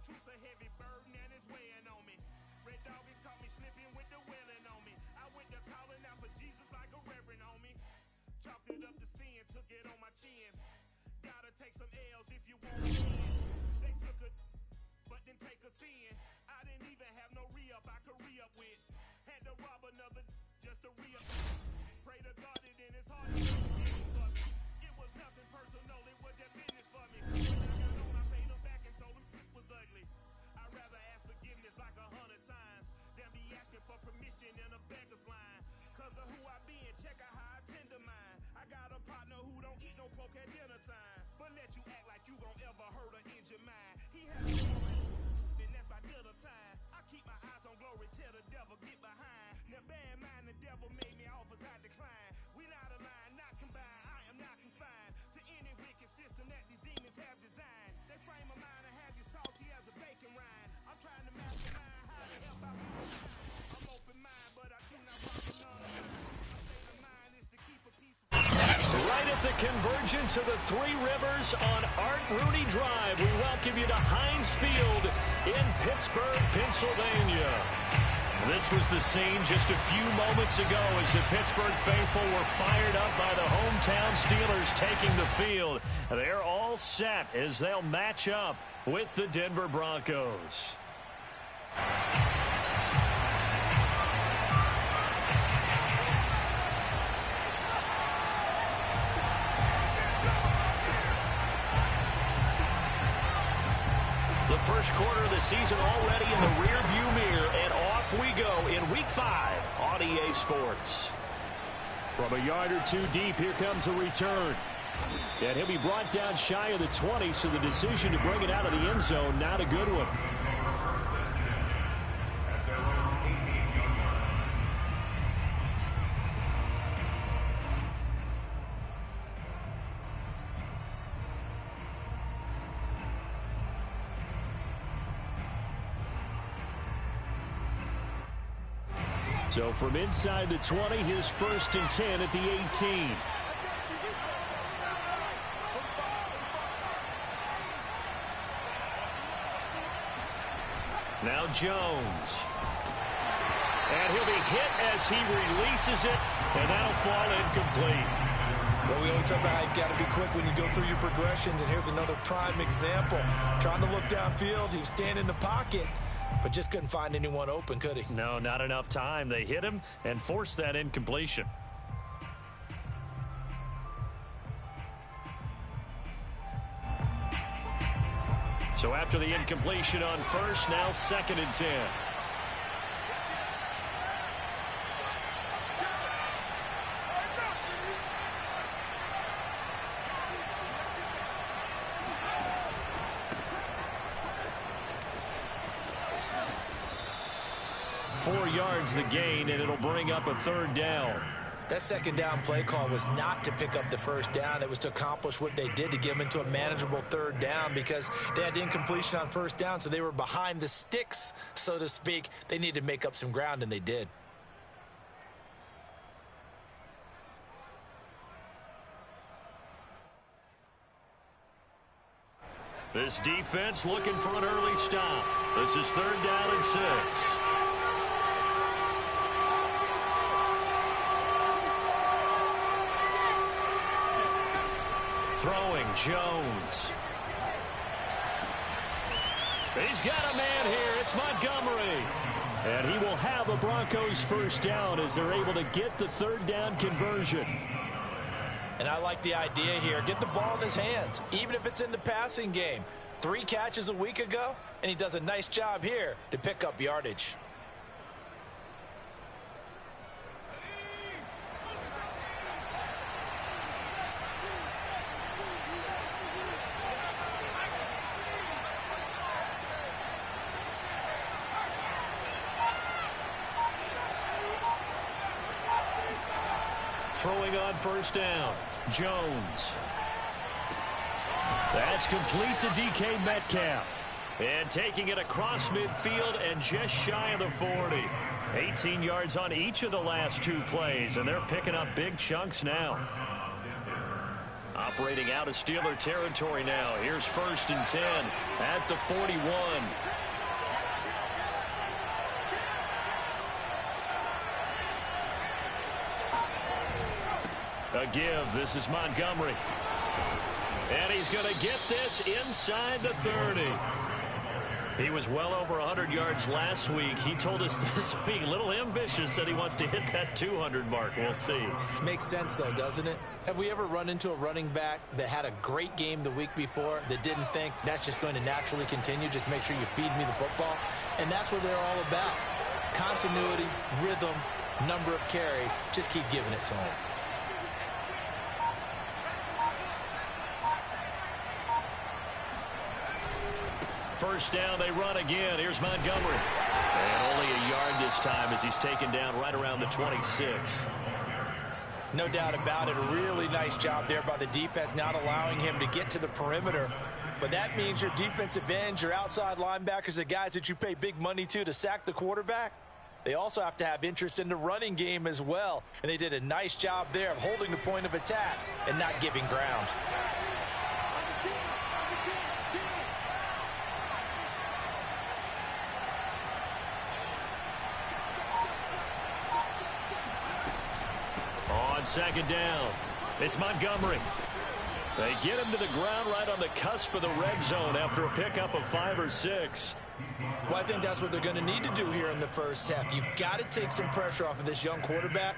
Truth's a heavy burden and it's weighing on me. Red doggies caught me slipping with the wailing on me. I went to calling out for Jesus like a reverend on me. Chalked it up to sin, took it on my chin. Gotta take some L's if you want to win. They took a, but didn't take a sin. I didn't even have no re-up I could re-up with. Had to rob another just to re-up. Pray to God it in his heart. It was nothing personal, it was just business for me. When I got on, I paid him back and told him it was ugly. I'd rather ask forgiveness like 100 times than be asking for permission in a beggar's line. Cause of who I be and check out how I tend to mine. I got a partner who don't eat no pork at dinner time, but let you act like you gon' ever hurt or injure mine. He has a glory, then that's by dinner time. I keep my eyes on glory till the devil get behind. Now bear in mind the devil made me offers I decline. We not aligned, not combined, I am not confined to any wicked system that these demons have designed. They frame my mind and have you salty as a bacon rind. I'm trying to mastermind how to help out people. I'm open mind, but I do not want to none of mine. My state of mind is to keep a peaceful. Right at the convergence of the Three Rivers on Art Rooney Drive, we welcome you to Heinz Field in Pittsburgh, Pennsylvania. This was the scene just a few moments ago as the Pittsburgh faithful were fired up by the hometown Steelers taking the field. They're all set as they'll match up with the Denver Broncos. The first quarter of the season already in the rearview mirror, and off we go in Week 5 on EA Sports. From a yard or two deep, here comes a return. And he'll be brought down shy of the 20, so the decision to bring it out of the end zone, not a good one. So from inside the 20, here's 1st and 10 at the 18. Now Jones. And he'll be hit as he releases it, and that'll fall incomplete. Well, we always talk about how you've got to be quick when you go through your progressions, and here's another prime example. Trying to look downfield, he was standing in the pocket, but just couldn't find anyone open, could he? No, not enough time. They hit him and forced that incompletion. So after the incompletion on first, now 2nd and 10. The gain, and it'll bring up a 3rd down. That 2nd down play call was not to pick up the 1st down. It was to accomplish what they did to get them into a manageable 3rd down because they had incompletion on 1st down, so they were behind the sticks, so to speak. They needed to make up some ground, and they did. This defense looking for an early stop. This is 3rd down and 6. Throwing Jones. He's got a man here. It's Montgomery. And he will have a Broncos 1st down as they're able to get the 3rd down conversion. And I like the idea here. Get the ball in his hands, even if it's in the passing game. 3 catches a week ago, and he does a nice job here to pick up yardage. Throwing on 1st down, Jones. That's complete to DK Metcalf. And taking it across midfield and just shy of the 40. 18 yards on each of the last 2 plays, and they're picking up big chunks now. Operating out of Steeler territory now. Here's 1st and 10 at the 41. A give. This is Montgomery. And he's going to get this inside the 30. He was well over 100 yards last week. He told us this week, a little ambitious, said he wants to hit that 200 mark. We'll see. Makes sense, though, doesn't it? Have we ever run into a running back that had a great game the week before that didn't think that's just going to naturally continue? Just make sure you feed me the football. And that's what they're all about. Continuity, rhythm, number of carries. Just keep giving it to him. First down, they run again. Here's Montgomery. And only a yard this time as he's taken down right around the 26. No doubt about it. A really nice job there by the defense, not allowing him to get to the perimeter. But that means your defensive ends, your outside linebackers, the guys that you pay big money to sack the quarterback, they also have to have interest in the running game as well. And they did a nice job there of holding the point of attack and not giving ground. On second down, it's Montgomery. They get him to the ground right on the cusp of the red zone after a pickup of 5 or 6. Well, I think that's what they're going to need to do here in the first half. You've got to take some pressure off of this young quarterback,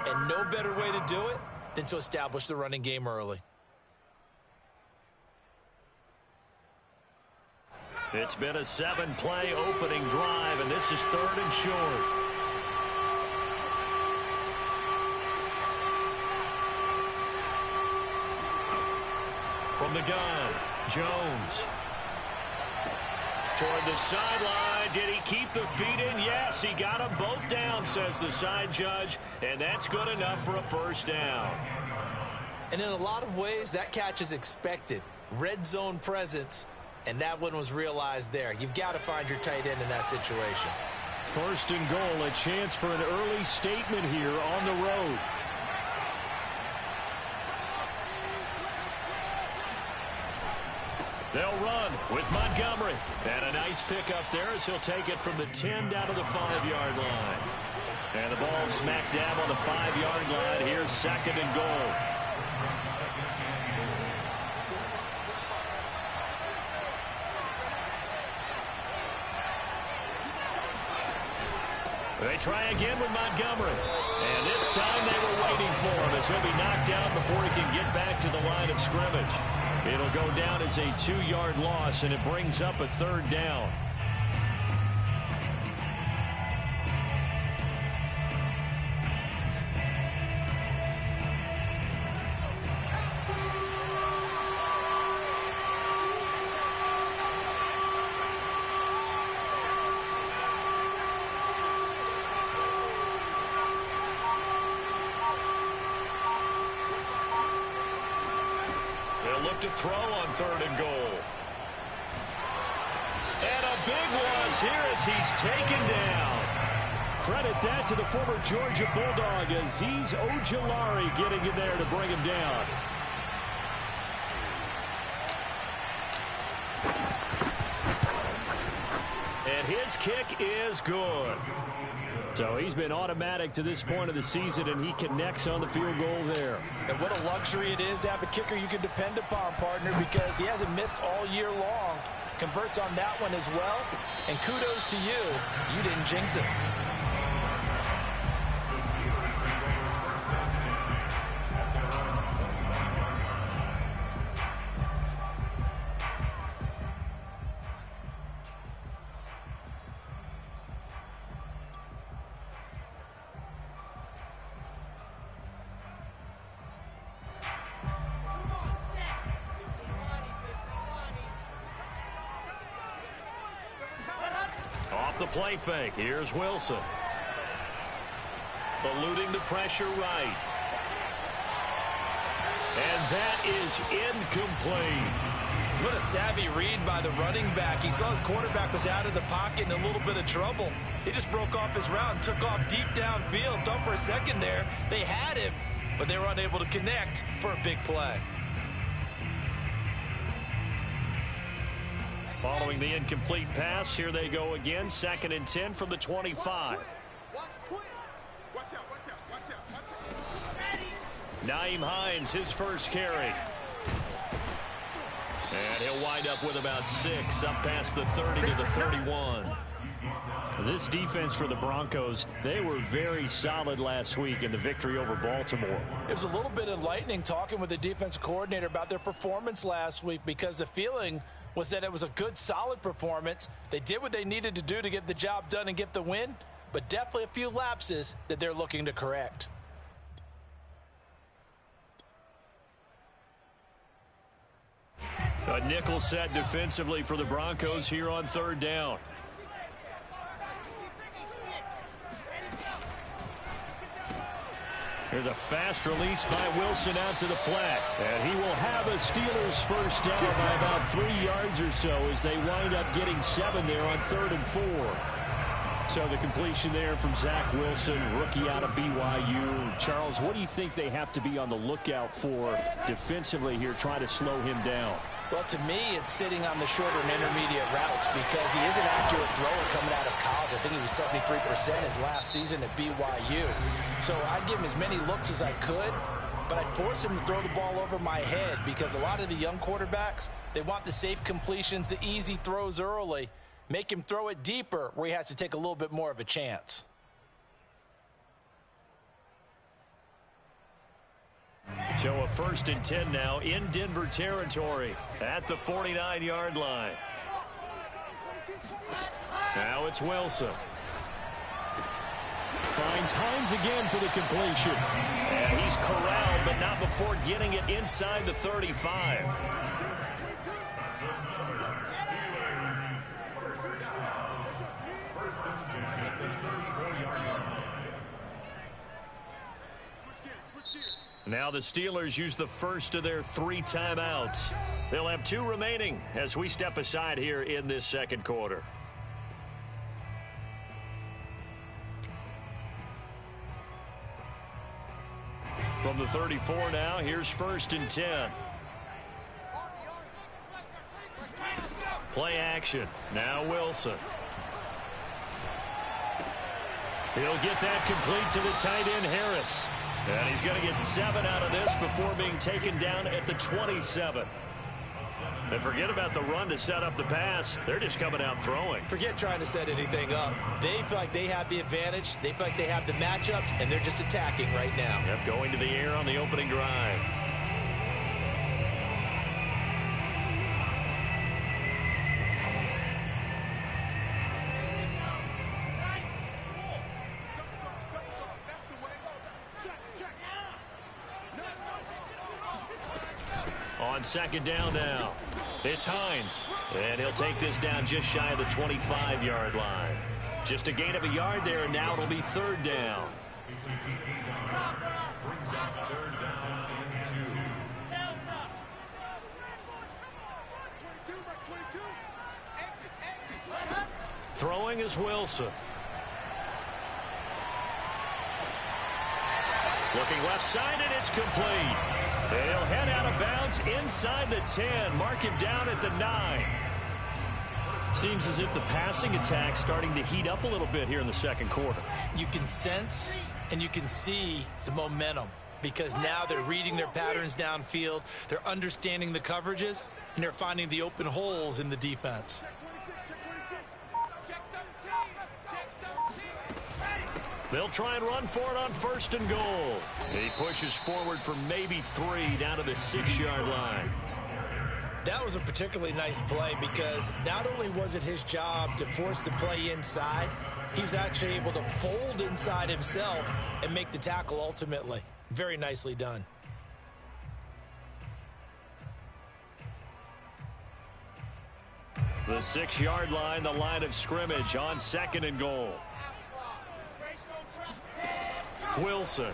and no better way to do it than to establish the running game early. It's been a 7-play opening drive, and this is 3rd and short. From the gun, Jones. Toward the sideline. Did he keep the feet in? Yes, he got them both down, says the side judge, and that's good enough for a first down. And in a lot of ways, that catch is expected. Red zone presence, and that one was realized there. You've got to find your tight end in that situation. 1st and goal, a chance for an early statement here on the road. They'll run with Montgomery. And a nice pickup there as he'll take it from the 10 down to the 5-yard line. And the ball smack dab on the 5-yard line. Here's 2nd and goal. They try again with Montgomery. And this time they were waiting for him as he'll be knocked down before he can get back to the line of scrimmage. It'll go down as a 2-yard loss, and it brings up a 3rd down. To throw on 3rd and goal. And a big was here as he's taken down. Credit that to the former Georgia Bulldog, Azeez Ojulari getting in there to bring him down. And his kick is good. So he's been automatic to this point of the season, and he connects on the field goal there. And what a luxury it is to have a kicker you can depend upon, partner, because he hasn't missed all year long. Converts on that one as well. And kudos to you. You didn't jinx it. The play fake. Here's Wilson. Eluding the pressure right. And that is incomplete. What a savvy read by the running back. He saw his quarterback was out of the pocket in a little bit of trouble. He just broke off his route and took off deep downfield. Thought for a second there they had him, but they were unable to connect for a big play. Following the incomplete pass, here they go again. 2nd and 10 from the 25. Nyheim Hines, his first carry. And he'll wind up with about 6, up past the 30 to the 31. This defense for the Broncos, they were very solid last week in the victory over Baltimore. It was a little bit enlightening talking with the defensive coordinator about their performance last week, because the feeling was that it was a good, solid performance. They did what they needed to do to get the job done and get the win, but definitely a few lapses that they're looking to correct. A nickel set defensively for the Broncos here on 3rd down. There's a fast release by Wilson out to the flat. And he will have a Steelers first down by about 3 yards or so as they wind up getting 7 there on 3rd and 4. So the completion there from Zach Wilson, rookie out of BYU. Charles, what do you think they have to be on the lookout for defensively here, trying to slow him down? Well, to me, it's sitting on the shorter and intermediate routes, because he is an accurate thrower coming out of college. I think he was 73% his last season at BYU. So I'd give him as many looks as I could, but I'd force him to throw the ball over my head, because a lot of the young quarterbacks, they want the safe completions, the easy throws early. Make him throw it deeper where he has to take a little bit more of a chance. So a 1st and 10 now in Denver territory at the 49-yard line. Now it's Wilson. Finds Hines again for the completion. And he's corralled, but not before getting it inside the 35. Now the Steelers use the first of their 3 timeouts. They'll have 2 remaining as we step aside here in this 2nd quarter. From the 34 now, here's 1st and 10. Play action. Now Wilson. He'll get that complete to the tight end, Harris. And he's going to get 7 out of this before being taken down at the 27. And forget about the run to set up the pass. They're just coming out throwing. Forget trying to set anything up. They feel like they have the advantage. They feel like they have the matchups, and they're just attacking right now. Yep, going to the air on the opening drive. On 2nd down now, it's Hines. And he'll take this down just shy of the 25-yard line. Just a gain of a yard there, and now it'll be 3rd down. Throwing is Wilson. Looking left side, and it's complete. They'll head out of bounds inside the 10. Mark him down at the 9. Seems as if the passing attack's starting to heat up a little bit here in the 2nd quarter. You can sense and you can see the momentum, because now they're reading their patterns downfield. They're understanding the coverages, and they're finding the open holes in the defense. They'll try and run for it on 1st and goal. He pushes forward for maybe 3 down to the 6-yard line. That was a particularly nice play, because not only was it his job to force the play inside, he was actually able to fold inside himself and make the tackle ultimately. Very nicely done. The 6-yard line, the line of scrimmage on 2nd and goal. Wilson.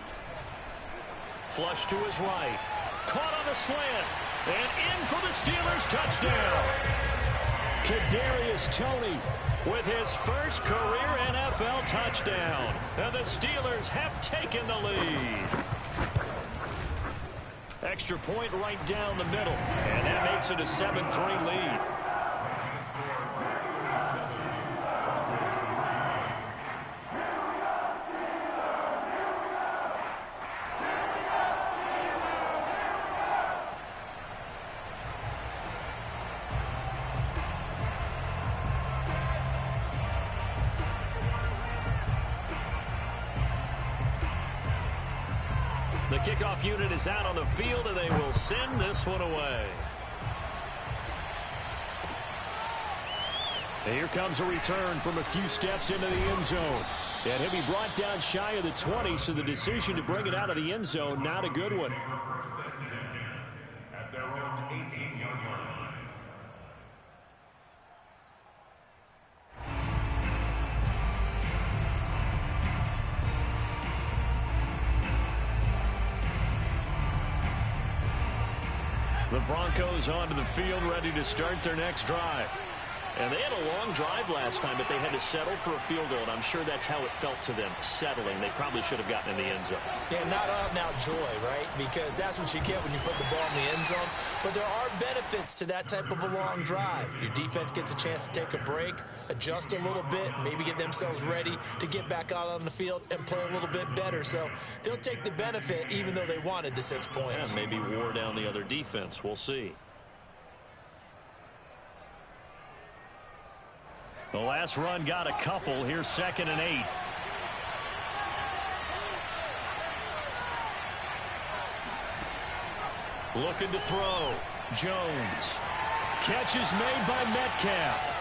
Flush to his right. Caught on the slant. And in for the Steelers touchdown. Kadarius Toney with his first career NFL touchdown. And the Steelers have taken the lead. Extra point right down the middle. And that makes it a 7-3 lead. kickoff unit is out on the field, and they will send this one away. And here comes a return from a few steps into the end zone. And he'll be brought down shy of the 20, so the decision to bring it out of the end zone, not a good one. At their own 18-yard line. The Broncos onto the field, ready to start their next drive. And they had a long drive last time, but they had to settle for a field goal, and I'm sure that's how it felt to them, settling. They probably should have gotten in the end zone. Yeah, not out-and-out joy, right? Because that's what you get when you put the ball in the end zone. But there are benefits to that type of a long drive. Your defense gets a chance to take a break, adjust a little bit, maybe get themselves ready to get back out on the field and play a little bit better. So they'll take the benefit even though they wanted the 6 points. Yeah, maybe wore down the other defense. We'll see. The last run got a couple. Here's 2nd and 8. Looking to throw. Jones. Catch is made by Metcalf.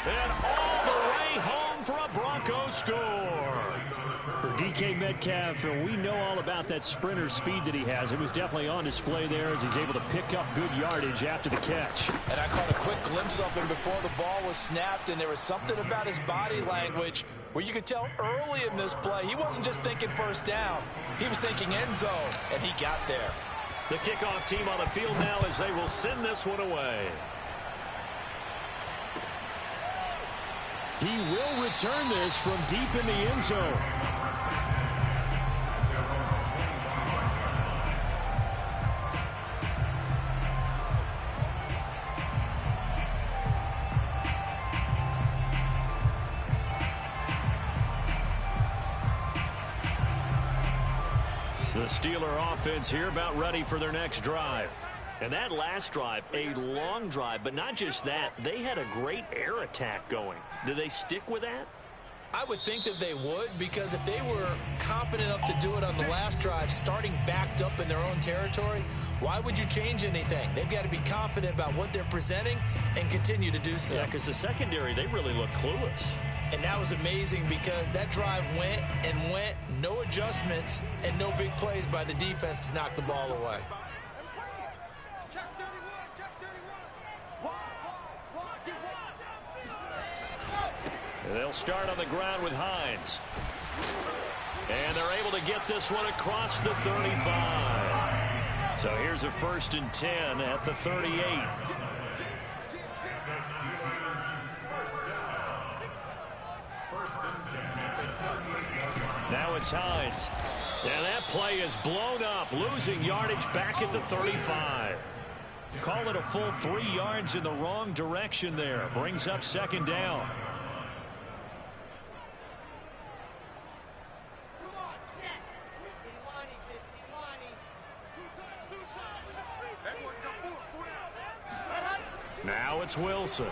And all the way home for a Broncos score. For DK Metcalf, we know all about that sprinter speed that he has. It was definitely on display there as he's able to pick up good yardage after the catch. And I caught a quick glimpse of him before the ball was snapped, and there was something about his body language where you could tell early in this play he wasn't just thinking first down. He was thinking end zone, and he got there. The kickoff team on the field now as they will send this one away. He will return this from deep in the end zone. The Steeler offense here about ready for their next drive. And that last drive, a long drive, but not just that, they had a great air attack going. Do they stick with that? I would think that they would, because if they were confident enough to do it on the last drive, starting backed up in their own territory, why would you change anything? They've got to be confident about what they're presenting and continue to do so. Yeah, because the secondary, they really look clueless. And that was amazing because that drive went and went, no adjustments, and no big plays by the defense to knock the ball away. And they'll start on the ground with Hines. And they're able to get this one across the 35. So here's a 1st and 10 at the 38. Now it's Hines. And that play is blown up, losing yardage back at the 35. Call it a full 3 yards in the wrong direction there. Brings up 2nd down. Now it's Wilson.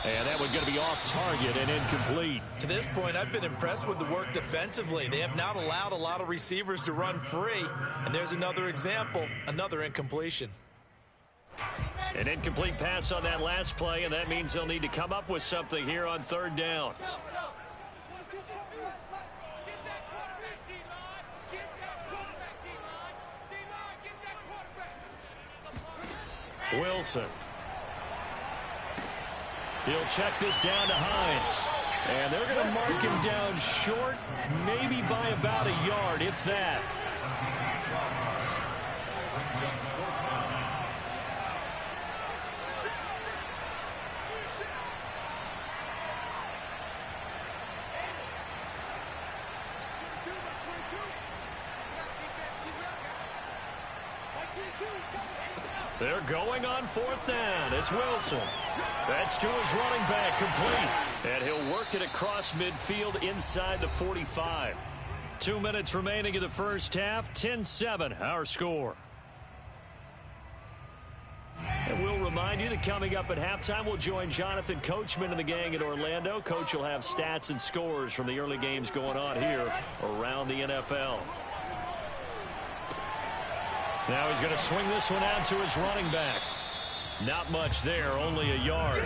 And that one's going to be off target and incomplete. To this point, I've been impressed with the work defensively. They have not allowed a lot of receivers to run free. And there's another example, another incompletion. An incomplete pass on that last play, and that means they'll need to come up with something here on 3rd down. Wilson. He'll check this down to Hines. And they're going to mark him down short, maybe by about a yard, if that. They're going on 4th down. It's Wilson. That's to his running back, complete. And he'll work it across midfield inside the 45. 2 minutes remaining in the first half. 10-7, our score. And we'll remind remind you that coming up at halftime, we'll join Jonathan Coachman and the gang in Orlando. Coach will have stats and scores from the early games going on here around the NFL. Now he's going to swing this one out to his running back. Not much there, only a yard.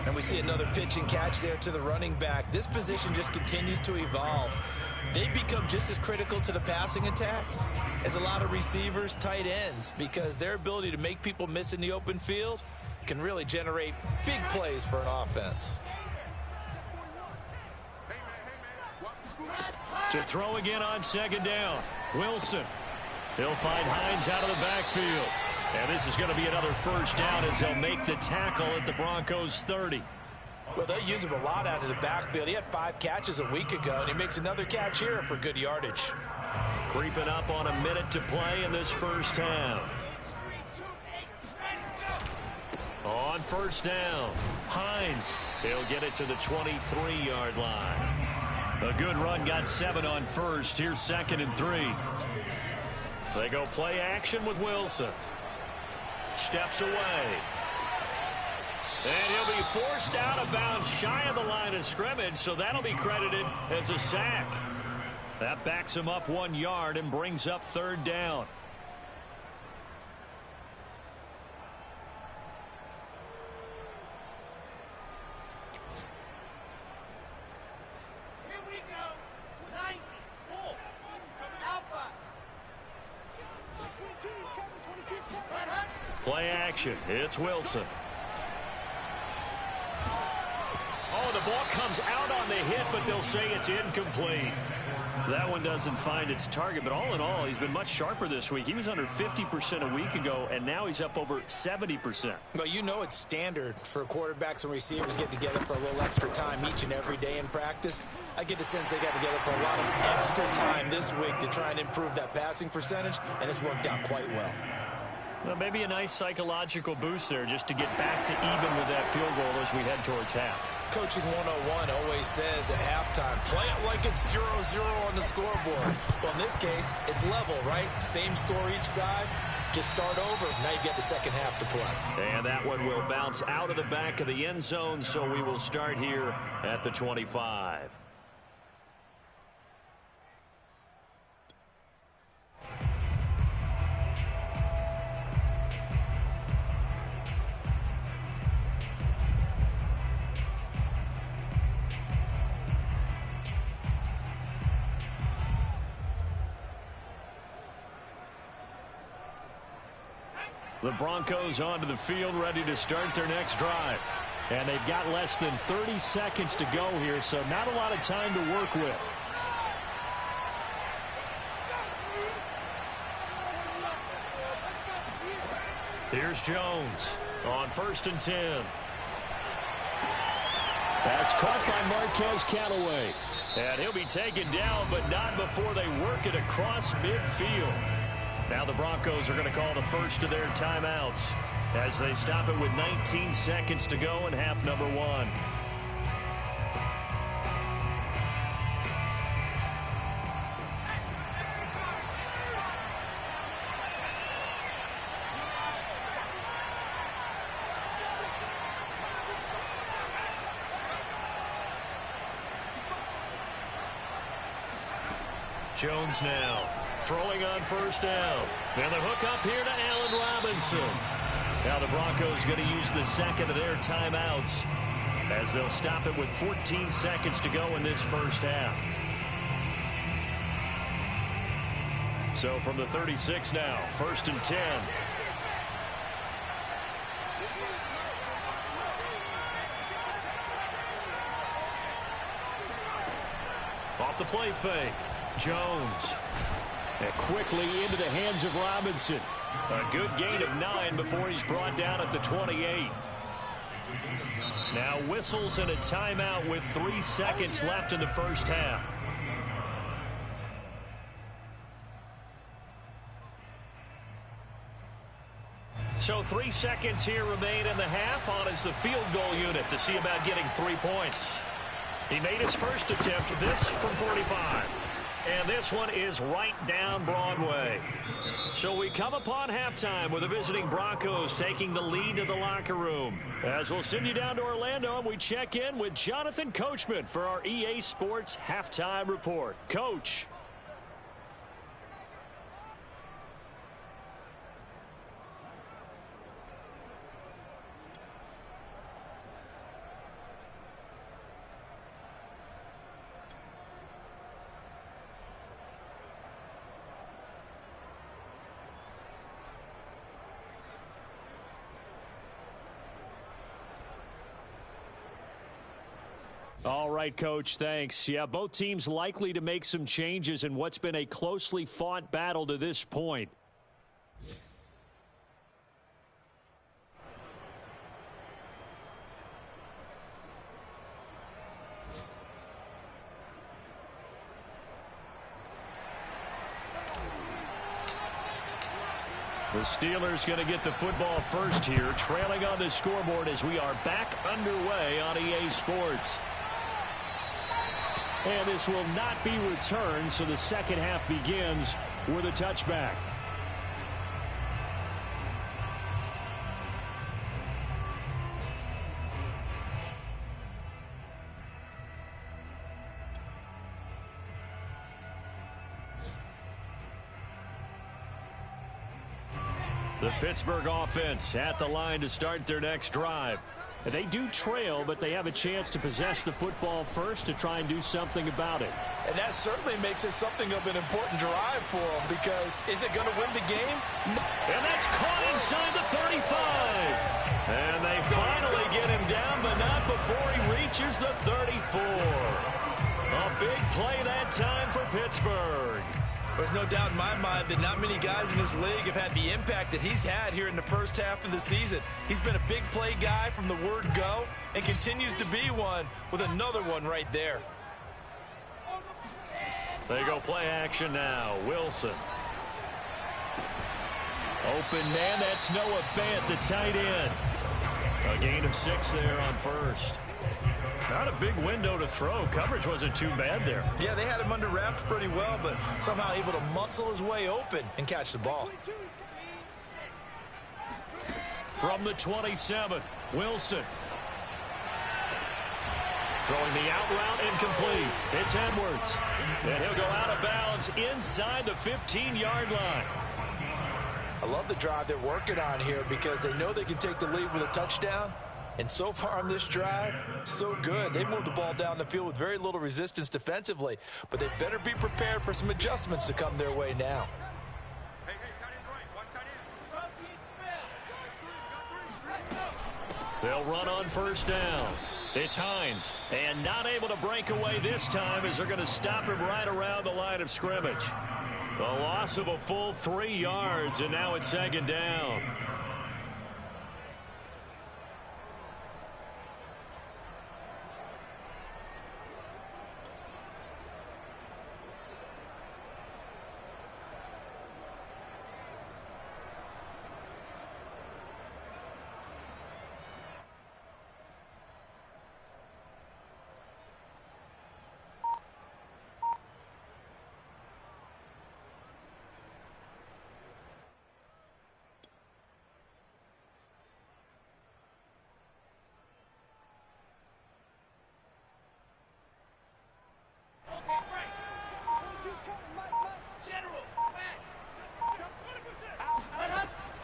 And we see another pitch and catch there to the running back. This position just continues to evolve. They become just as critical to the passing attack as a lot of receivers, tight ends, because their ability to make people miss in the open field can really generate big plays for an offense. To throw again on second down, Wilson. He'll find Hines out of the backfield. And this is going to be another first down as they'll make the tackle at the Broncos 30. Well, they use him a lot out of the backfield. He had 5 catches a week ago, and he makes another catch here for good yardage. Creeping up on a minute to play in this first half. On first down, Hines. He'll get it to the 23-yard line. A good run, got 7 on first. Here's 2nd and 3. They go play action with Wilson. Steps away. And he'll be forced out of bounds shy of the line of scrimmage, so that'll be credited as a sack. That backs him up 1 yard and brings up 3rd down. Here we go. 94. Alpha. Play action. It's Wilson. Oh, the ball comes out on the hit, but they'll say it's incomplete. That one doesn't find its target, but all in all, he's been much sharper this week. He was under 50% a week ago, and now he's up over 70%. Well, you know it's standard for quarterbacks and receivers get together for a little extra time each and every day in practice. I get the sense they got together for a lot of extra time this week to try and improve that passing percentage, and it's worked out quite well. Well, maybe a nice psychological boost there just to get back to even with that field goal as we head towards half. Coaching 101 always says at halftime, play it like it's 0-0 on the scoreboard. Well, in this case, it's level, right? Same score each side. Just start over. Now you get the second half to play. And that one will bounce out of the back of the end zone, so we will start here at the 25. The Broncos onto the field, ready to start their next drive. And they've got less than 30 seconds to go here, so not a lot of time to work with. Here's Jones on 1st and 10. That's caught by Marquez Callaway. And he'll be taken down, but not before they work it across midfield. Now the Broncos are going to call the first of their timeouts as they stop it with 19 seconds to go in half number 1. Jones now throwing on 1st down. And the hook up here to Allen Robinson. Now the Broncos going to use the second of their timeouts as they'll stop it with 14 seconds to go in this first half. So from the 36 now, 1st and 10. Off the play fake. Jones. And quickly into the hands of Robinson. A good gain of 9 before he's brought down at the 28. Now whistles and a timeout with 3 seconds left in the first half. So 3 seconds here remain in the half on as the field goal unit to see about getting 3 points. He made his first attempt, this from 45. And this one is right down Broadway. So we come upon halftime with the visiting Broncos taking the lead to the locker room. As we'll send you down to Orlando, and we check in with Jonathan Coachman for our EA Sports Halftime Report. Coach. All right, Coach, thanks. Yeah, both teams likely to make some changes in what's been a closely fought battle to this point. The Steelers going to get the football first here, trailing on the scoreboard as we are back underway on EA Sports. And this will not be returned, so the second half begins with a touchback. The Pittsburgh offense at the line to start their next drive. They do trail, but they have a chance to possess the football first to try and do something about it. And that certainly makes it something of an important drive for them, because is it going to win the game? And that's caught inside the 35. And they finally get him down, but not before he reaches the 34. A big play that time for Pittsburgh. There's no doubt in my mind that not many guys in this league have had the impact that he's had here in the first half of the season. He's been a big play guy from the word go and continues to be one with another one right there. They go play action now. Wilson. Open man, that's Noah Fant, the tight end. A gain of 6 there on first. Not a big window to throw. Coverage wasn't too bad there. Yeah, they had him under wraps pretty well, but somehow able to muscle his way open and catch the ball. From the 27, Wilson. Throwing the out route incomplete. It's Edwards. And he'll go out of bounds inside the 15-yard line. I love the drive they're working on here because they know they can take the lead with a touchdown. And so far on this drive, so good. They moved the ball down the field with very little resistance defensively, but they better be prepared for some adjustments to come their way now. Hey, tight end's right. Watch tight end. They'll run on first down. It's Hines, and not able to break away this time as they're going to stop him right around the line of scrimmage. A loss of a full 3 yards, and now it's second down.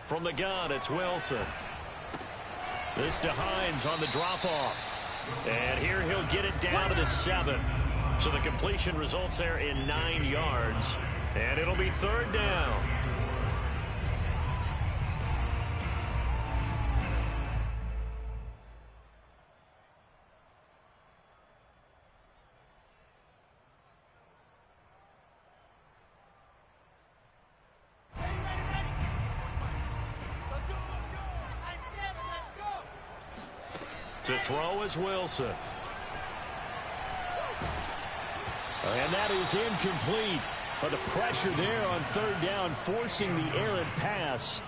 From the gun, it's Wilson. This to Hines on the drop-off. And here he'll get it down to the 7. So the completion results there in 9 yards. And it'll be third down. To throw is Wilson. And that is incomplete. But the pressure there on third down, forcing the errant pass.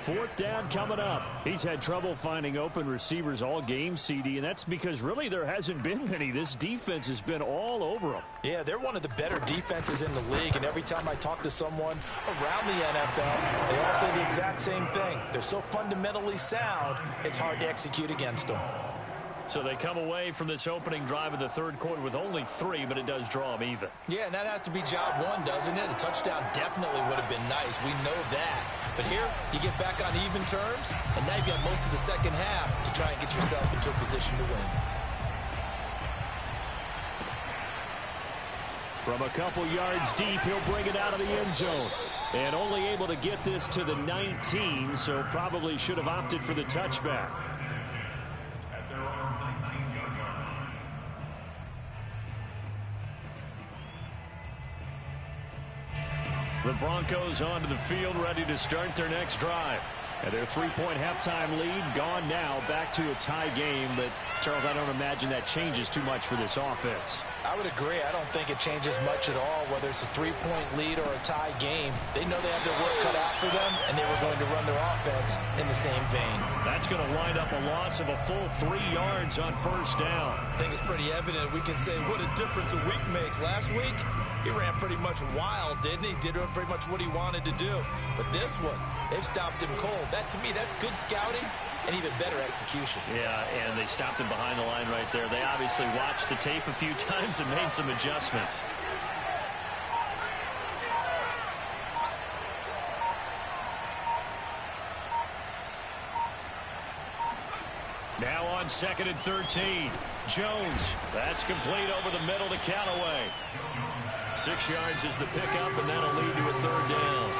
4th down coming up. He's had trouble finding open receivers all game, CD, and that's because really there hasn't been many. This defense has been all over them. Yeah, they're one of the better defenses in the league, and every time I talk to someone around the NFL, they all say the exact same thing. They're so fundamentally sound, it's hard to execute against them. So they come away from this opening drive of the 3rd quarter with only 3, but it does draw them even. Yeah, and that has to be job one, doesn't it? A touchdown definitely would have been nice. We know that. But here, you get back on even terms, and now you've got most of the second half to try and get yourself into a position to win. From a couple yards deep, he'll bring it out of the end zone. And only able to get this to the 19, so probably should have opted for the touchback. The Broncos onto the field, ready to start their next drive. And their 3-point halftime lead gone now, back to a tie game. But, Charles, I don't imagine that changes too much for this offense. I would agree. I don't think it changes much at all, whether it's a 3-point lead or a tie game. They know they have their work cut out for them, and they were going to run their offense in the same vein. That's going to wind up a loss of a full 3 yards on 1st down. I think it's pretty evident. We can say what a difference a week makes. Last week, he ran pretty much wild, didn't he? Did pretty much what he wanted to do. But this one, they've stopped him cold. That, to me, that's good scouting and even better execution. Yeah, and they stopped him behind the line right there. They obviously watched the tape a few times and made some adjustments. Now on 2nd and 13. Jones. That's complete over the middle to Callaway. 6 yards is the pickup, and that'll lead to a 3rd down.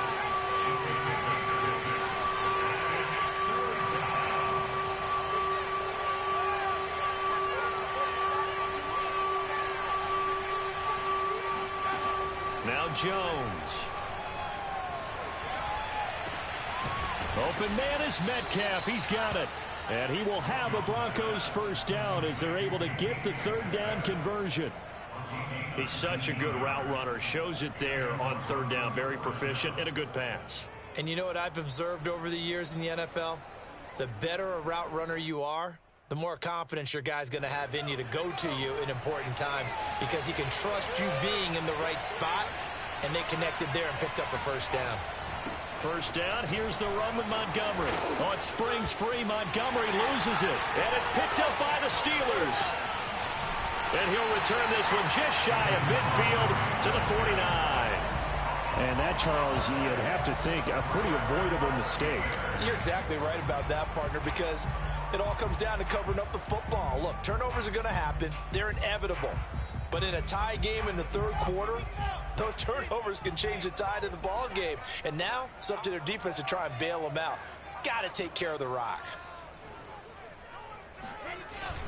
Now Jones. Open man is Metcalf. He's got it. And he will have a Broncos 1st down as they're able to get the 3rd down conversion. He's such a good route runner. Shows it there on 3rd down. Very proficient and a good pass. And you know what I've observed over the years in the NFL? The better a route runner you are, the more confidence your guy's going to have in you to go to you in important times because he can trust you being in the right spot, and they connected there and picked up a 1st down. 1st down, here's the run with Montgomery. Oh, it springs free. Montgomery loses it, and it's picked up by the Steelers. And he'll return this one just shy of midfield to the 49. And that, Charles, you'd have to think a pretty avoidable mistake. You're exactly right about that, partner, because it all comes down to covering up the football. Look, turnovers are going to happen. They're inevitable. But in a tie game in the 3rd quarter, those turnovers can change the tide of the ball game. And now it's up to their defense to try and bail them out. Got to take care of the rock.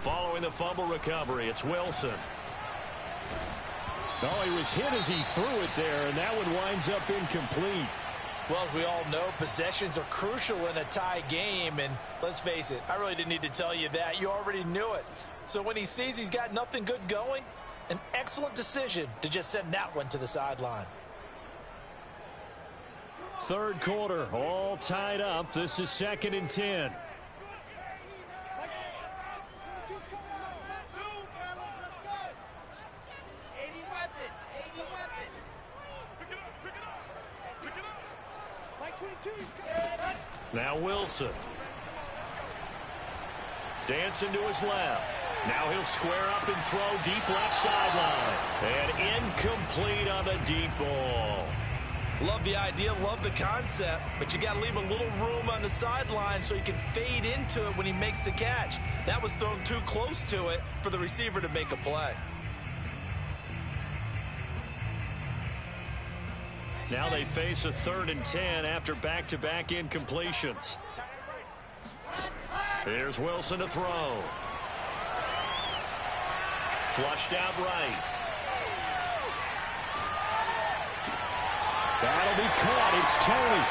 Following the fumble recovery, it's Wilson. Oh, he was hit as he threw it there, and that one winds up incomplete. Well, as we all know, possessions are crucial in a tie game, and let's face it, I really didn't need to tell you that. You already knew it. So when he sees he's got nothing good going, an excellent decision to just send that one to the sideline. 3rd quarter, all tied up. This is 2nd and 10. Now Wilson. Dancing to his left. Now he'll square up and throw deep left sideline. And incomplete on the deep ball. Love the idea, love the concept, but you got to leave a little room on the sideline so he can fade into it when he makes the catch. That was thrown too close to it for the receiver to make a play. Now they face a 3rd and 10 after back-to-back incompletions. Here's Wilson to throw. Flushed out right. That'll be caught. It's Tony.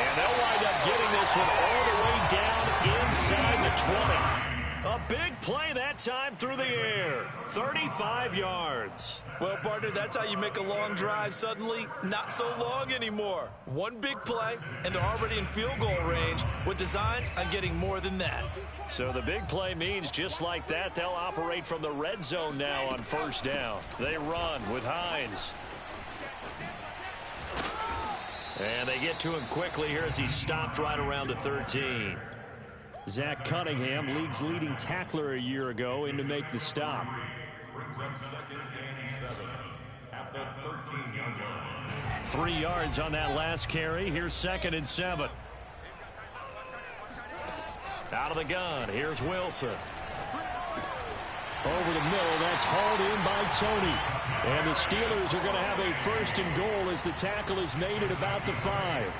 And they'll wind up getting this one all the way down inside the 20. A big play that time through the air. 35 yards. Well, partner, that's how you make a long drive suddenly not so long anymore. One big play, and they're already in field goal range with designs on getting more than that. So the big play means just like that, they'll operate from the red zone now on first down. They run with Hines. And they get to him quickly here as he stopped right around the 13. Zach Cunningham, league's leading tackler a year ago, in to make the stop. Brings up 2nd and 7 at the 13-yard line. 3 yards on that last carry. Here's 2nd and 7. Out of the gun. Here's Wilson. Over the middle, that's hauled in by Tony. And the Steelers are going to have a 1st and goal as the tackle is made at about the 5.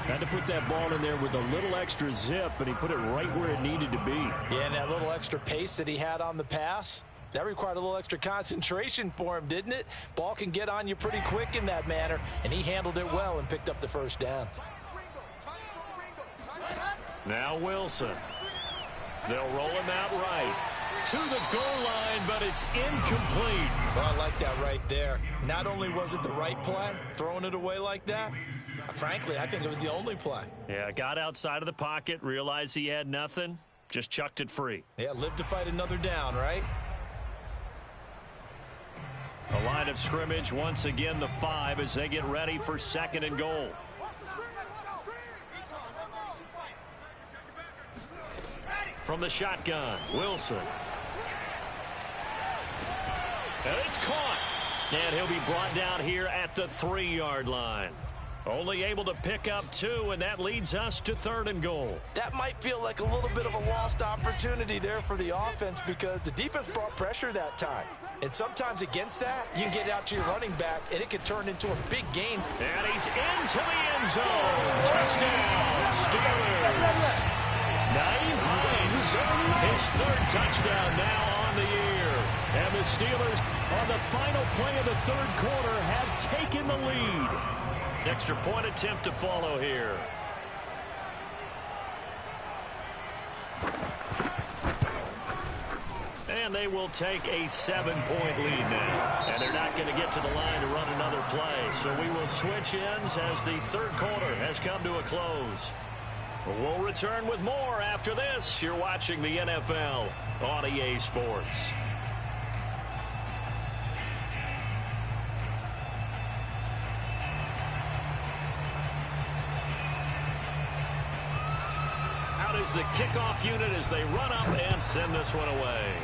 Had to put that ball in there with a little extra zip, but he put it right where it needed to be. Yeah, and that little extra pace that he had on the pass, that required a little extra concentration for him, didn't it? Ball can get on you pretty quick in that manner, and he handled it well and picked up the 1st down. Now Wilson. They'll roll him out right to the goal line, but it's incomplete. Well, I like that right there. Not only was it the right play, throwing it away like that, frankly, I think it was the only play. Yeah, got outside of the pocket, realized he had nothing, just chucked it free. Yeah, live to fight another down, right? A line of scrimmage, once again the 5 as they get ready for 2nd and goal. From the shotgun, Wilson. And it's caught. And he'll be brought down here at the 3-yard line. Only able to pick up 2, and that leads us to 3rd and goal. That might feel like a little bit of a lost opportunity there for the offense because the defense brought pressure that time. And sometimes against that, you can get out to your running back, and it can turn into a big gain. And he's into the end zone. Touchdown, Steelers. Naeem Hines, his 3rd touchdown now on the year. And the Steelers, on the final play of the 3rd quarter, have taken the lead. Extra point attempt to follow here. And they will take a 7-point lead now. And they're not going to get to the line to run another play. So we will switch ends as the 3rd quarter has come to a close. We'll return with more after this. You're watching the NFL on EA Sports. Out is the kickoff unit as they run up and send this one away.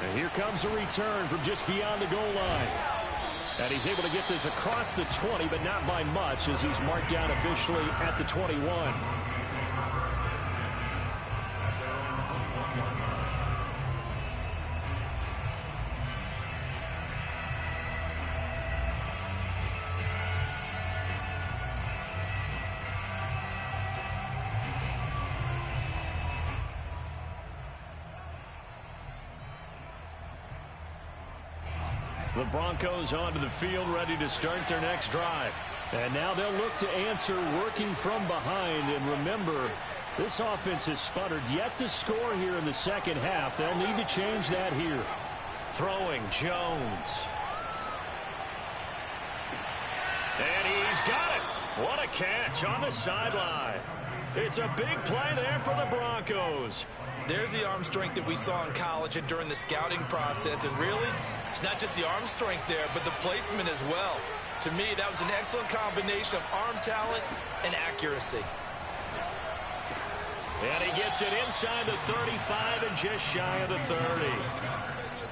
And here comes a return from just beyond the goal line. And he's able to get this across the 20, but not by much as he's marked down officially at the 21. The Broncos onto the field, ready to start their next drive. And now they'll look to answer working from behind. And remember, this offense has sputtered yet to score here in the 2nd half. They'll need to change that here. Throwing, Jones. And he's got it. What a catch on the sideline. It's a big play there for the Broncos. There's the arm strength that we saw in college and during the scouting process. And really, it's not just the arm strength there, but the placement as well. To me, that was an excellent combination of arm talent and accuracy. And he gets it inside the 35 and just shy of the 30.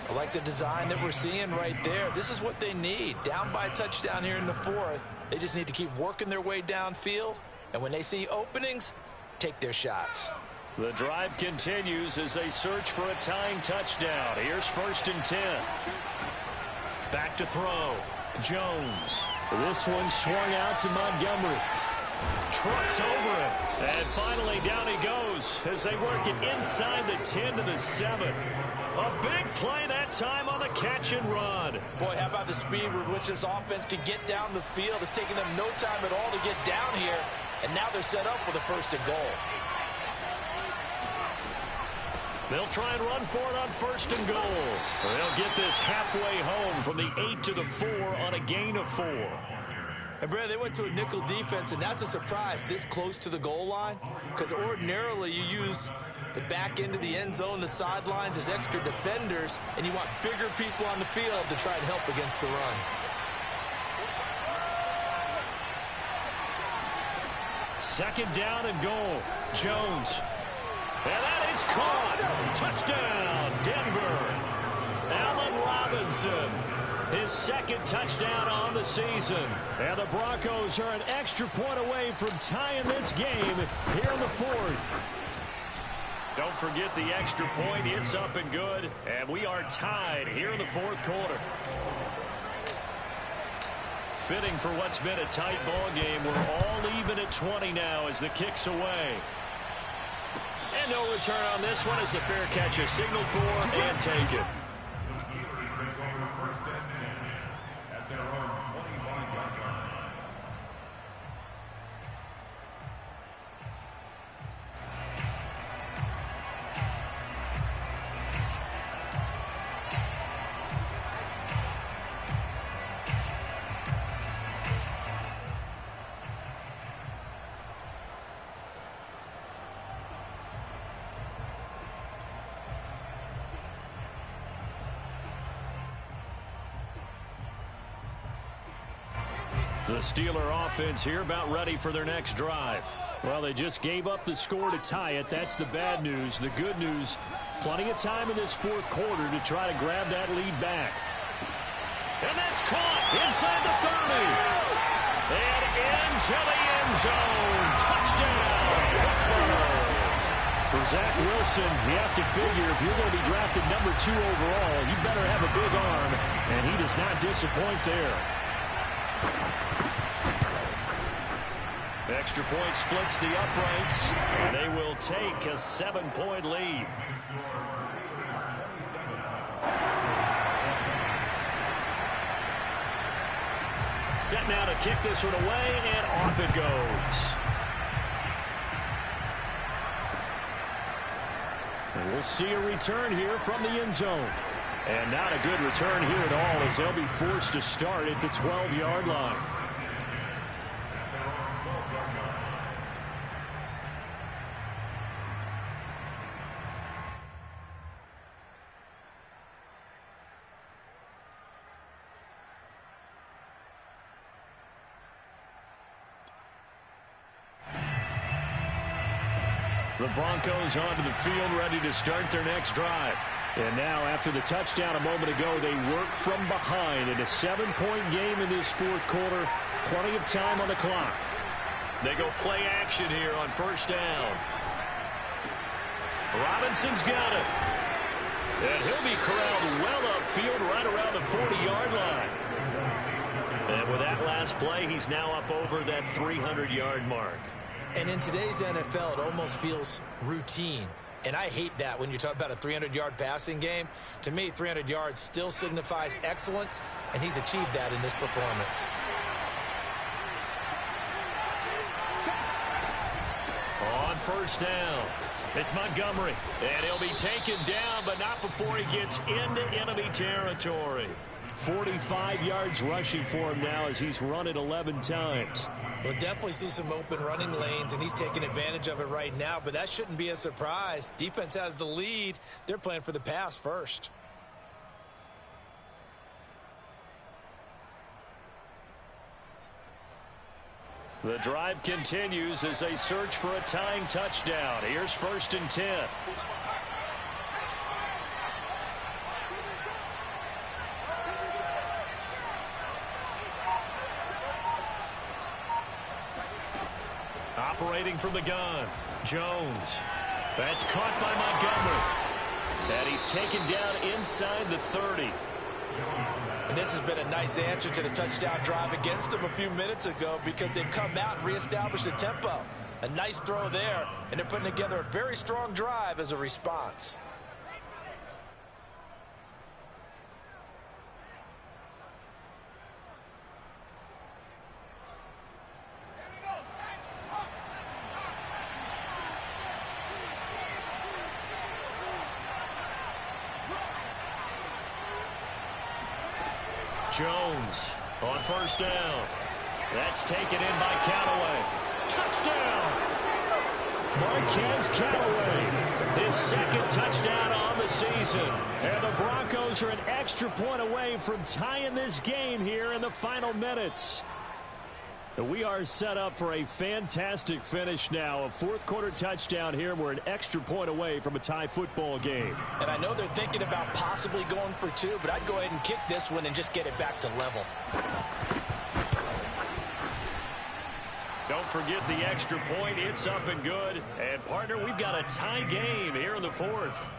I like the design that we're seeing right there. This is what they need. Down by a touchdown here in the 4th. They just need to keep working their way downfield. And when they see openings, take their shots. The drive continues as they search for a tying touchdown. Here's 1st and 10. Back to throw. Jones. This one swung out to Montgomery. Trucks over him. And finally down he goes as they work it inside the 10 to the 7. A big play that time on the catch and run. Boy, how about the speed with which this offense can get down the field? It's taking them no time at all to get down here. And now they're set up with a 1st and goal. They'll try and run for it on 1st and goal. They'll get this halfway home from the 8 to the 4 on a gain of 4. And, Brad, they went to a nickel defense, and that's a surprise this close to the goal line, because ordinarily you use the back end of the end zone, the sidelines as extra defenders, and you want bigger people on the field to try and help against the run. Second down and goal. Jones. And that is caught. Touchdown, Denver. Allen Robinson. His 2nd touchdown on the season. And the Broncos are an extra point away from tying this game here in the 4th. Don't forget the extra point. It's up and good. And we are tied here in the 4th quarter. Fitting for what's been a tight ball game. We're all even at 20 now as the kick's away. And no return on this one as the fair catch is signaled for and taken. The Steelers take over 1st and 10 at their own 25-yard line. The Steeler offense here about ready for their next drive. Well, they just gave up the score to tie it. That's the bad news. The good news, plenty of time in this 4th quarter to try to grab that lead back. And that's caught inside the 30. And into the end zone. Touchdown, Pittsburgh. For Zach Wilson, you have to figure if you're going to be drafted number 2 overall, you better have a big arm, and he does not disappoint there. Extra point splits the uprights, and they will take a 7-point lead. Set now to kick this one away, and off it goes. And we'll see a return here from the end zone. And not a good return here at all as they'll be forced to start at the 12-yard line. The Broncos onto the field ready to start their next drive. And now after the touchdown a moment ago, they work from behind in a 7-point game in this 4th quarter. Plenty of time on the clock. They go play action here on 1st down. Robinson's got it. And he'll be corralled well upfield right around the 40-yard line. And with that last play, he's now up over that 300-yard mark. And in today's NFL, it almost feels routine. And I hate that when you talk about a 300-yard passing game. To me, 300 yards still signifies excellence, and he's achieved that in this performance. On 1st down, it's Montgomery. And he'll be taken down, but not before he gets into enemy territory. 45 yards rushing for him now as he's run it 11 times. We'll definitely see some open running lanes, and he's taking advantage of it right now, but that shouldn't be a surprise. Defense has the lead. They're playing for the pass first. The drive continues as they search for a tying touchdown. Here's 1st and 10. Operating from the gun, Jones. That's caught by Montgomery. And he's taken down inside the 30. And this has been a nice answer to the touchdown drive against them a few minutes ago because they've come out and reestablished the tempo. A nice throw there, and they're putting together a very strong drive as a response. Jones on first down. That's taken in by Callaway. Touchdown! Marquez Callaway, his second touchdown on the season. And the Broncos are an extra point away from tying this game here in the final minutes. We are set up for a fantastic finish now. A fourth-quarter touchdown here. We're an extra point away from a tie football game. And I know they're thinking about possibly going for two, but I'd go ahead and kick this one and just get it back to level. Don't forget the extra point. It's up and good. And, partner, we've got a tie game here in the fourth.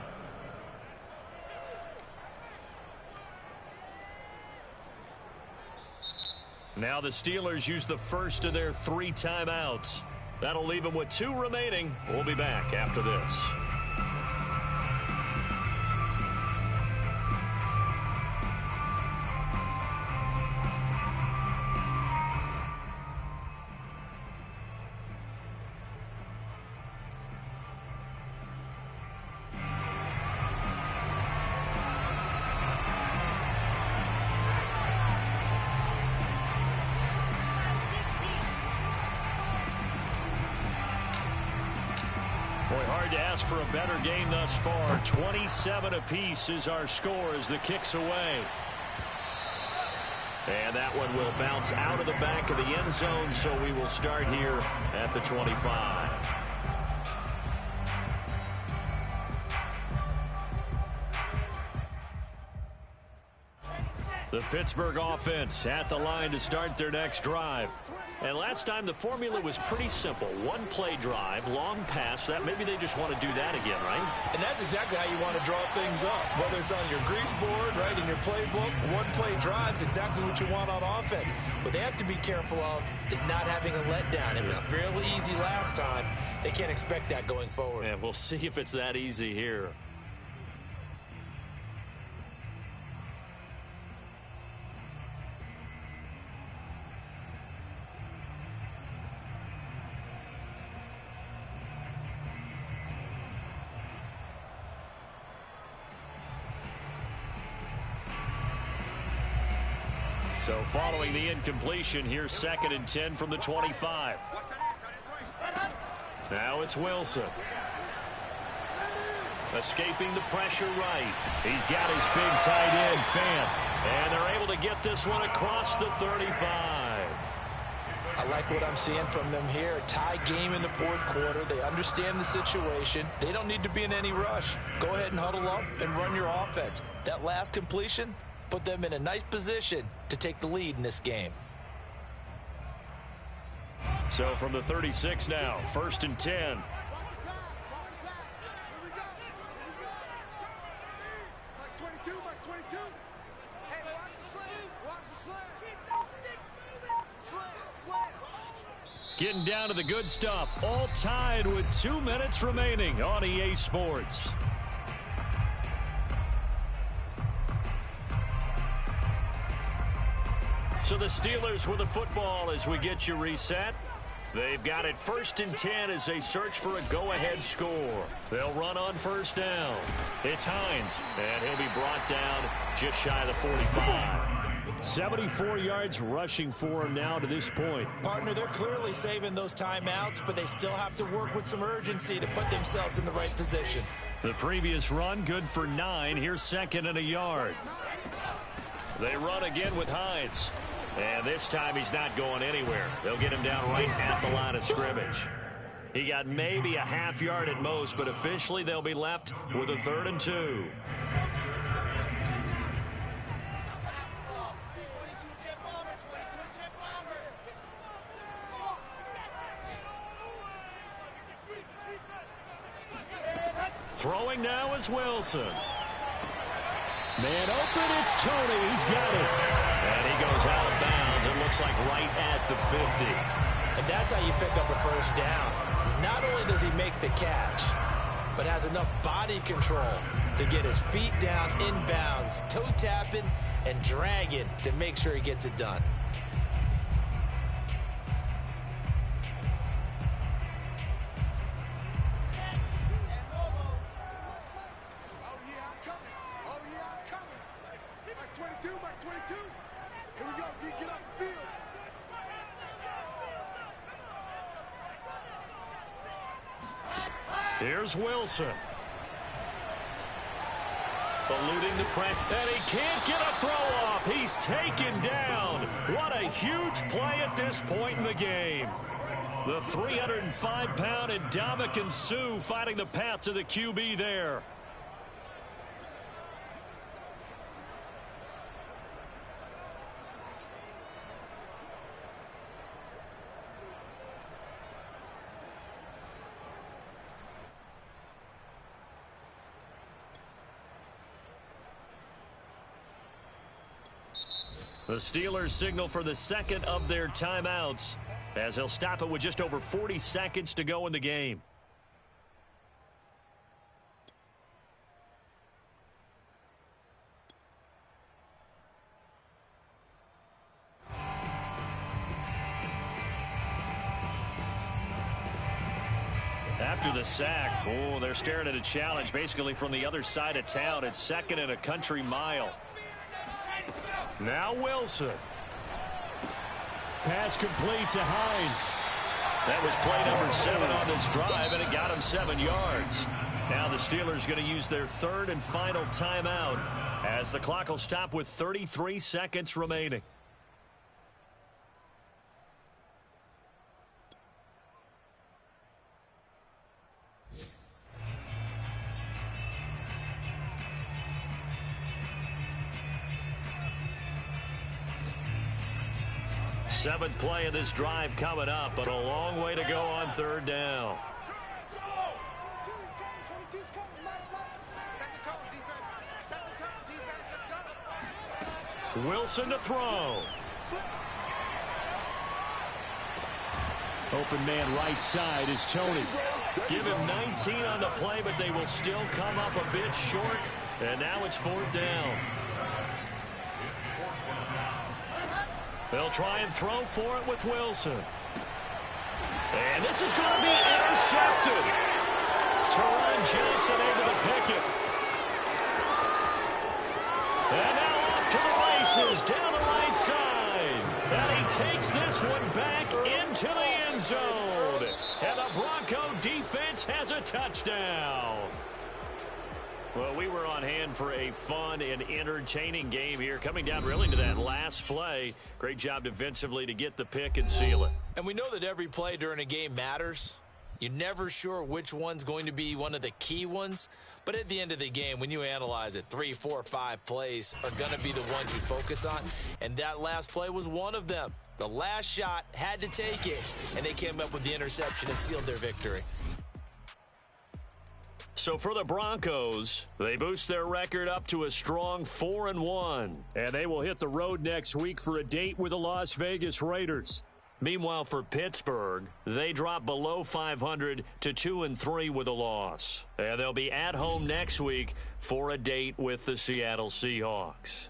Now the Steelers use the first of their 3 timeouts. That'll leave them with 2 remaining. We'll be back after this. For a better game thus far. 27 apiece is our score as the kick's away. And that one will bounce out of the back of the end zone, so we will start here at the 25. The Pittsburgh offense at the line to start their next drive. And last time the formula was pretty simple. One play drive, long pass. That maybe they just want to do that again, right? And that's exactly how you want to draw things up. Whether it's on your grease board, right, in your playbook, one play drive's exactly what you want on offense. What they have to be careful of is not having a letdown. It was fairly easy last time. They can't expect that going forward. And we'll see if it's that easy here. So following the incompletion, here's 2nd and 10 from the 25. Now it's Wilson. Escaping the pressure right. He's got his big tight end, Fant. And they're able to get this one across the 35. I like what I'm seeing from them here. A tie game in the fourth quarter. They understand the situation. They don't need to be in any rush. Go ahead and huddle up and run your offense. That last completion put them in a nice position to take the lead in this game. So from the 36 now, 1st and 10. Getting down to the good stuff. All tied with 2 minutes remaining on EA Sports. So the Steelers with the football as we get you reset. They've got it 1st and 10 as they search for a go-ahead score. They'll run on 1st down. It's Hines, and he'll be brought down just shy of the 45. 74 yards rushing for him now to this point. Partner, they're clearly saving those timeouts, but they still have to work with some urgency to put themselves in the right position. The previous run good for 9. Here's 2nd and a yard. They run again with Hines. And this time he's not going anywhere. They'll get him down right at the line of scrimmage. He got maybe a half yard at most, but officially they'll be left with a 3rd and 2. Throwing now is Wilson. Man open, it's Tony. He's got it. And he goes out of bounds. It looks like right at the 50. And that's how you pick up a 1st down. Not only does he make the catch, but has enough body control to get his feet down inbounds, toe tapping and dragging to make sure he gets it done. Here's Wilson. Eluding the pressure, and he can't get a throw off. He's taken down. What a huge play at this point in the game. The 305-pound Ndamukong Suh fighting the path to the QB there. The Steelers signal for the second of their timeouts as they'll stop it with just over 40 seconds to go in the game. After the sack, they're staring at a challenge basically from the other side of town. It's second and a country mile. Now Wilson. Pass complete to Hines. That was play number 7 on this drive, and it got him 7 yards. Now the Steelers going to use their third and final timeout as the clock will stop with 33 seconds remaining. Seventh play of this drive coming up, but a long way to go on third down. Wilson to throw. Open man right side is Tony. Give him 19 on the play, but they will still come up a bit short. And now it's fourth down. They'll try and throw for it with Wilson. And this is going to be intercepted. Teron Johnson able to pick it. And now off to the races down the right side. And he takes this one back into the end zone. And the Bronco defense has a touchdown. Well, we were on hand for a fun and entertaining game here. Coming down really to that last play. Great job defensively to get the pick and seal it. And we know that every play during a game matters. You're never sure which one's going to be one of the key ones. But at the end of the game, when you analyze it, 3, 4, 5 plays are going to be the ones you focus on. And that last play was one of them. The last shot had to take it, and they came up with the interception and sealed their victory. So for the Broncos, they boost their record up to a strong 4-1. And they will hit the road next week for a date with the Las Vegas Raiders. Meanwhile, for Pittsburgh, they drop below 500 to 2-3 with a loss. And they'll be at home next week for a date with the Seattle Seahawks.